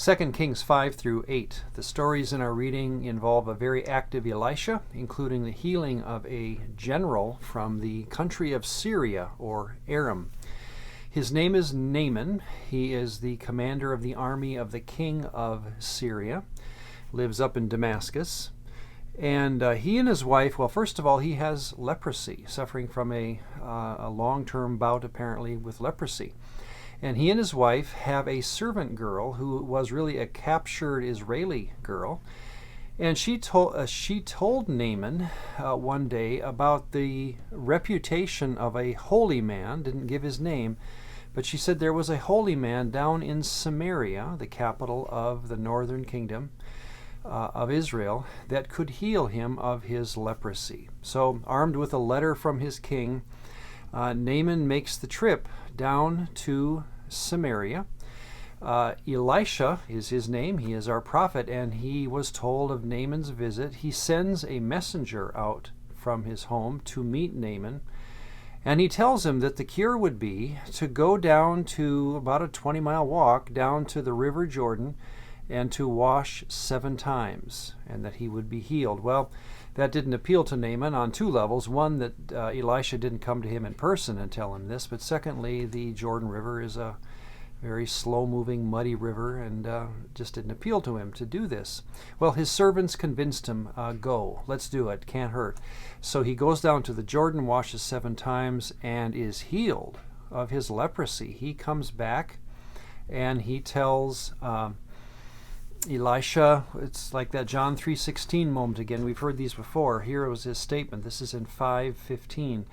2 Kings 5 through 8. The stories in our reading involve a very active Elisha, including the healing of a general from the country of Syria, or Aram. His name is Naaman. He is the commander of the army of the king of Syria, lives up in Damascus. And he and his wife, well, first of all, he has leprosy, suffering from a long-term bout, apparently, with leprosy. And he and his wife have a servant girl who was really a captured Israeli girl. And she told Naaman one day about the reputation of a holy man, didn't give his name, but she said there was a holy man down in Samaria, the capital of the northern kingdom of Israel, that could heal him of his leprosy. So, armed with a letter from his king, Naaman makes the trip down to Samaria. Elisha is his name. He is our prophet, and he was told of Naaman's visit. He sends a messenger out from his home to meet Naaman, and he tells him that the cure would be to go down to about a 20-mile walk down to the river Jordan and to wash 7 times, and that he would be healed. Well, that didn't appeal to Naaman on 2 levels. One, that Elisha didn't come to him in person and tell him this, but secondly, the Jordan River is a very slow-moving, muddy river, and just didn't appeal to him to do this. Well, his servants convinced him, go, let's do it, can't hurt. So he goes down to the Jordan, washes 7 times, and is healed of his leprosy. He comes back, and he tells Elisha, it's like that John 3:16 moment again. We've heard these before. Here was his statement. This is in 5:15.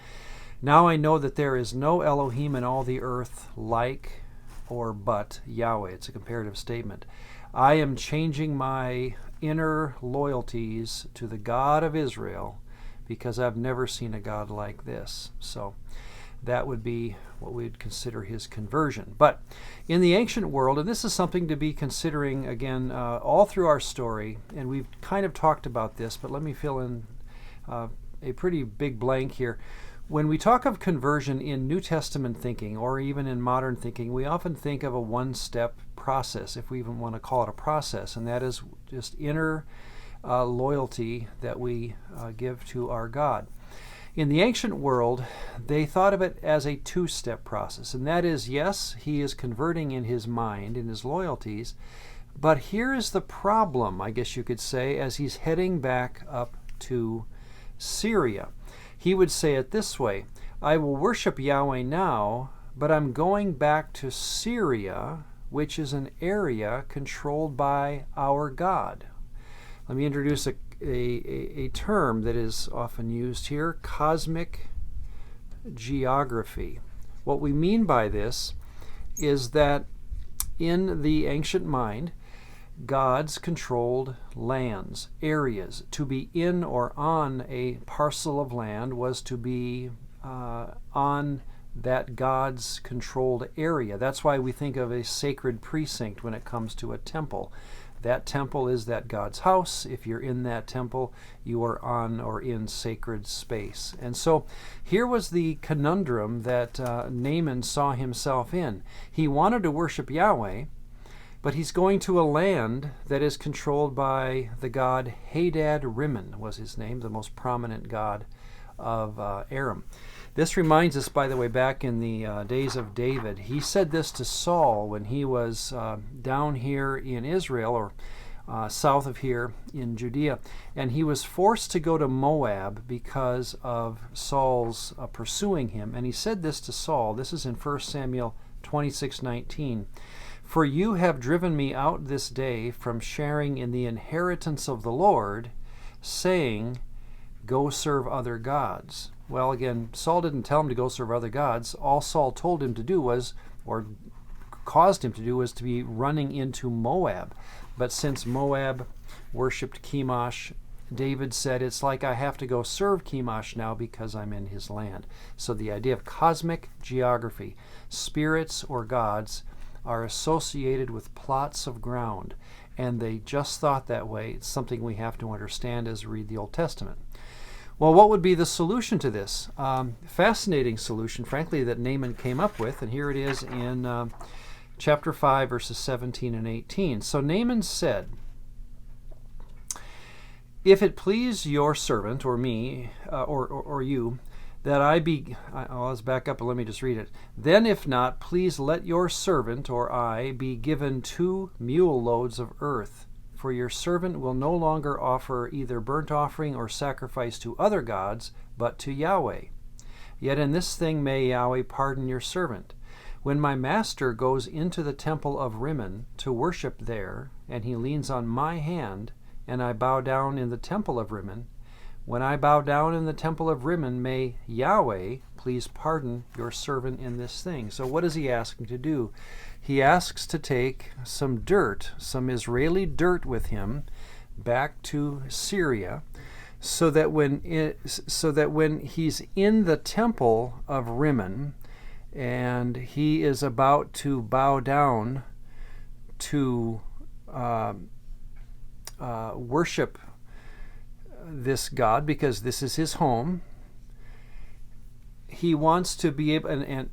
Now I know that there is no Elohim in all the earth like or but Yahweh. It's a comparative statement. I am changing my inner loyalties to the God of Israel because I've never seen a God like this. So that would be what we'd consider his conversion. But in the ancient world, and this is something to be considering again all through our story, and we've kind of talked about this, but let me fill in a pretty big blank here. When we talk of conversion in New Testament thinking, or even in modern thinking, we often think of a one-step process, if we even want to call it a process, and that is just inner loyalty that we give to our God. In the ancient world, they thought of it as a 2-step process, and that is, yes, he is converting in his mind, in his loyalties, but here is the problem, I guess you could say, as he's heading back up to Syria. He would say it this way: I will worship Yahweh now, but I'm going back to Syria, which is an area controlled by our God. Let me introduce a term that is often used here, cosmic geography. What we mean by this is that in the ancient mind, gods controlled lands, areas. To be in or on a parcel of land was to be on that God's controlled area. That's why we think of a sacred precinct when it comes to a temple. That temple is that God's house. If you're in that temple, you are on or in sacred space. And so here was the conundrum that Naaman saw himself in. He wanted to worship Yahweh, but he's going to a land that is controlled by the god Hadad Rimmon, was his name, the most prominent god of Aram. This reminds us, by the way, back in the days of David. He said this to Saul when he was down here in Israel, or south of here in Judea, and he was forced to go to Moab because of Saul's pursuing him. And he said this to Saul. This is in 1 Samuel 26:19. For you have driven me out this day from sharing in the inheritance of the Lord, saying, go serve other gods. Well, again, Saul didn't tell him to go serve other gods. All Saul told him to do was, or caused him to do, was to be running into Moab. But since Moab worshipped Chemosh, David said, it's like I have to go serve Chemosh now because I'm in his land. So the idea of cosmic geography, spirits or gods, are associated with plots of ground, and they just thought that way. It's something we have to understand as we read the Old Testament. Well, what would be the solution to this? Fascinating solution, frankly, that Naaman came up with, and here it is in chapter 5, verses 17 and 18. So Naaman said, "If it please your servant, or me, or you, that I be..." Let's back up and let me just read it. "Then if not, please let your servant, or I, be given 2 mule loads of earth. For your servant will no longer offer either burnt offering or sacrifice to other gods, but to Yahweh. Yet in this thing may Yahweh pardon your servant. When my master goes into the temple of Rimmon to worship there, and he leans on my hand, and I bow down in the temple of Rimmon, when I bow down in the temple of Rimmon, may Yahweh please pardon your servant in this thing." So what is he asking to do? He asks to take some dirt, some Israeli dirt with him, back to Syria, so that when he's in the temple of Rimmon and he is about to bow down to worship this God, because this is his home, he wants to be able, and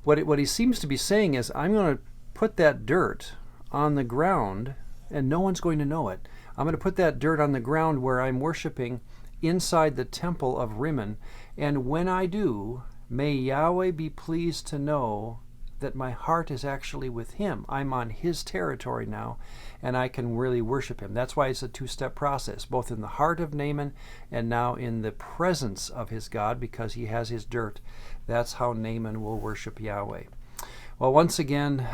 what he seems to be saying is, I'm going to put that dirt on the ground and no one's going to know it. I'm going to put that dirt on the ground where I'm worshiping inside the temple of Rimmon, and when I do, may Yahweh be pleased to know that my heart is actually with him. I'm on his territory now, and I can really worship him. That's why it's a 2-step process, both in the heart of Naaman and now in the presence of his God, because he has his dirt. That's how Naaman will worship Yahweh. Well, once again,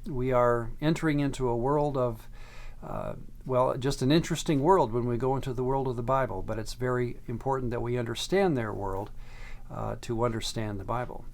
we are entering into a world of, just an interesting world when we go into the world of the Bible, but it's very important that we understand their world to understand the Bible.